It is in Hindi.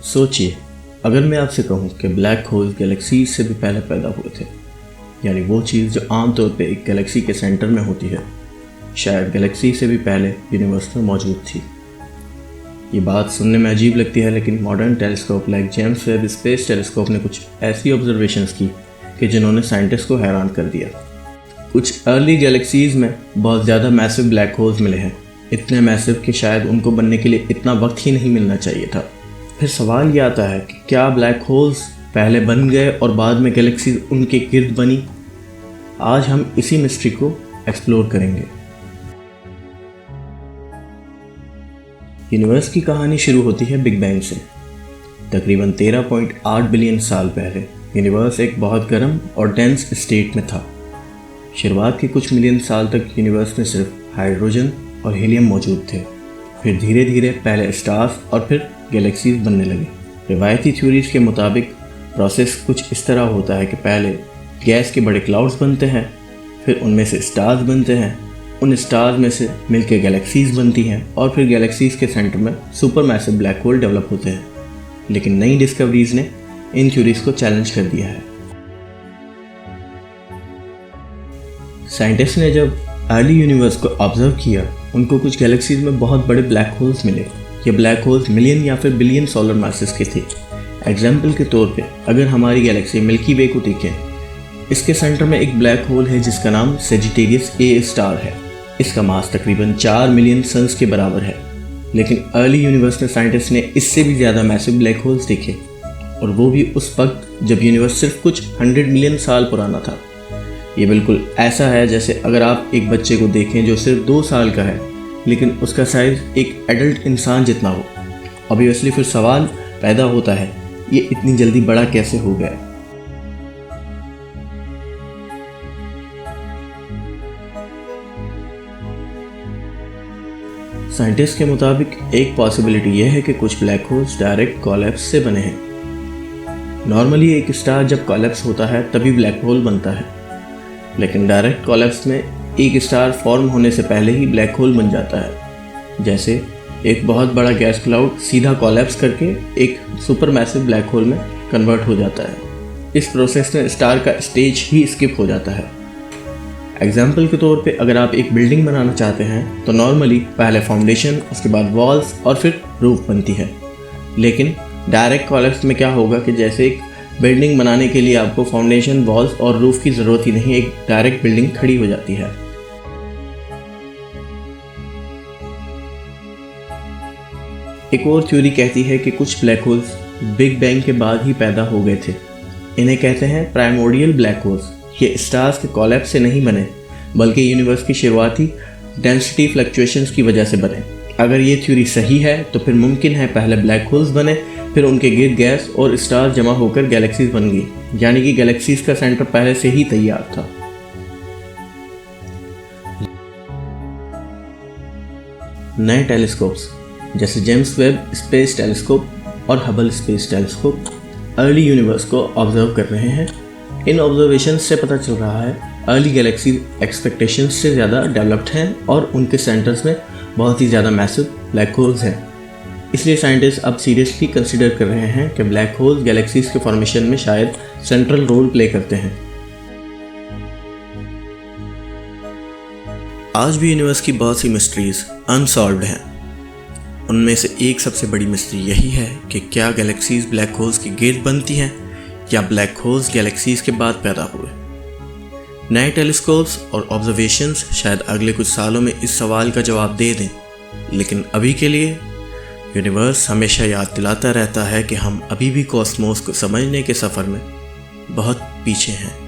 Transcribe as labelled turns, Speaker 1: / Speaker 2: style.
Speaker 1: सोचिए, अगर मैं आपसे कहूँ कि ब्लैक होल गैलेक्सीज से भी पहले पैदा हुए थे, यानी वो चीज़ जो आमतौर पे एक गैलेक्सी के सेंटर में होती है, शायद गैलेक्सी से भी पहले यूनिवर्स में मौजूद थी। ये बात सुनने में अजीब लगती है, लेकिन modern telescope like James Webb space telescope ने कुछ ऐसी ऑब्जर्वेशंस की कि जिन्होंने साइंटिस्ट को हैरान कर दिया। कुछ अर्ली गैलेक्सीज़ में बहुत ज़्यादा मैसिव ब्लैक होल्स मिले हैं, इतने मैसिव कि शायद उनको बनने के लिए इतना वक्त ही नहीं मिलना चाहिए था। फिर सवाल ये आता है कि क्या ब्लैक होल्स पहले बन गए और बाद में गैलेक्सीज उनके गिर्द बनी? आज हम इसी मिस्ट्री को एक्सप्लोर करेंगे। यूनिवर्स की कहानी शुरू होती है बिग बैंग से। तकरीबन 13.8 बिलियन साल पहले यूनिवर्स एक बहुत गर्म और डेंस स्टेट में था। शुरुआत के कुछ मिलियन साल तक यूनिवर्स में सिर्फ हाइड्रोजन और हीलियम मौजूद थे। फिर धीरे धीरे पहले स्टार्स और फिर गैलेक्सीज बनने लगे। रिवायती थ्योरीज के मुताबिक प्रोसेस कुछ इस तरह होता है कि पहले गैस के बड़े क्लाउड्स बनते हैं, फिर उनमें से स्टार्स बनते हैं, उन स्टार्स में से मिलकर गैलेक्सीज बनती हैं और फिर गैलेक्सीज के सेंटर में super massive black hole develop होते हैं। लेकिन नई डिस्कवरीज ने इन थ्योरीज को चैलेंज कर दिया है। साइंटिस्ट ने जब अर्ली यूनिवर्स को ऑब्जर्व किया, उनको कुछ गैलेक्सीज में बहुत बड़े ब्लैक होल्स मिले। ये ब्लैक होल्स मिलियन या फिर बिलियन सोलर मासेस के थे। एग्जाम्पल के तौर पे अगर हमारी गैलेक्सी मिल्की वे को देखें, इसके सेंटर में एक ब्लैक होल है जिसका नाम सेजिटेरियस ए स्टार है। इसका मास तकरीबन 4 मिलियन सन्स के बराबर है। लेकिन अर्ली यूनिवर्स में साइंटिस्ट ने इससे भी ज़्यादा मैसिव ब्लैक होल्स देखे, और वो भी उस वक्त जब यूनिवर्स सिर्फ कुछ 100 मिलियन साल पुराना था। ये बिल्कुल ऐसा है जैसे अगर आप एक बच्चे को देखें जो सिर्फ 2 साल का है, लेकिन उसका साइज़ एक एडल्ट इंसान जितना हो। ऑब्वियसली फिर सवाल पैदा होता है, ये इतनी जल्दी बड़ा कैसे हो गया? साइंटिस्ट के मुताबिक एक पॉसिबिलिटी यह है कि कुछ ब्लैक होल्स डायरेक्ट कोलैप्स से बने हैं। नॉर्मली एक स्टार जब कोलैप्स होता है तभी ब्लैक होल बनता है, लेकिन डायरेक्ट कोलैप्स में एक स्टार फॉर्म होने से पहले ही ब्लैक होल बन जाता है। जैसे एक बहुत बड़ा गैस क्लाउड सीधा कोलैप्स करके एक सुपर मैसिव ब्लैक होल में कन्वर्ट हो जाता है। इस प्रोसेस में स्टार का स्टेज ही स्किप हो जाता है। एग्जाम्पल के तौर पे अगर आप एक बिल्डिंग बनाना चाहते हैं तो नॉर्मली पहले फाउंडेशन, उसके बाद वॉल्स और फिर रूफ बनती है। लेकिन डायरेक्ट कोलैप्स में क्या होगा कि जैसे एक बिल्डिंग बनाने के लिए आपको फाउंडेशन, वॉल्स और रूफ की ज़रूरत ही नहीं, एक डायरेक्ट बिल्डिंग खड़ी हो जाती है। एक और थ्योरी कहती है कि कुछ ब्लैक होल्स बिग बैंग के बाद ही पैदा हो गए थे। इन्हें कहते हैं प्राइमोर्डियल ब्लैक होल्स। ये स्टार्स के कोलैप्स से नहीं बने, बल्कि यूनिवर्स की शुरुआती डेंसिटी फ्लक्चुएशंस की वजह से बने। अगर ये थ्योरी सही है तो फिर मुमकिन है पहले ब्लैक होल्स बने, फिर उनके गिर्द गैस और स्टार जमा होकर गैलेक्सीज बन गई, यानी कि गैलेक्सीज का सेंटर पहले से ही तैयार था। नए टेलीस्कोप्स जैसे जेम्स वेब स्पेस टेलीस्कोप और Hubble space telescope early universe को ऑब्जर्व कर रहे हैं। इन ऑब्जर्वेशन से पता चल रहा है अर्ली गैलेक्सी एक्सपेक्टेशंस से ज़्यादा डेवलप्ड हैं और उनके सेंटर्स में बहुत ही ज़्यादा मैसिव ब्लैक होल्स हैं। इसलिए साइंटिस्ट अब सीरियसली कंसिडर कर रहे हैं कि ब्लैक होल्स गैलेक्सीज के फॉर्मेशन में शायद सेंट्रल रोल प्ले करते हैं। आज भी यूनिवर्स की बहुत सी मिस्ट्रीज अनसॉल्व्ड हैं। उनमें से एक सबसे बड़ी मिस्ट्री यही है कि क्या गैलेक्सीज ब्लैक होल्स की गिर्द बनती हैं या ब्लैक होल्स गैलेक्सीज के बाद पैदा हुए। नए टेलीस्कोप्स और ऑब्जर्वेशंस शायद अगले कुछ सालों में इस सवाल का जवाब दे दें, लेकिन अभी के लिए यूनिवर्स हमेशा याद दिलाता रहता है कि हम अभी भी कॉस्मोस को समझने के सफ़र में बहुत पीछे हैं।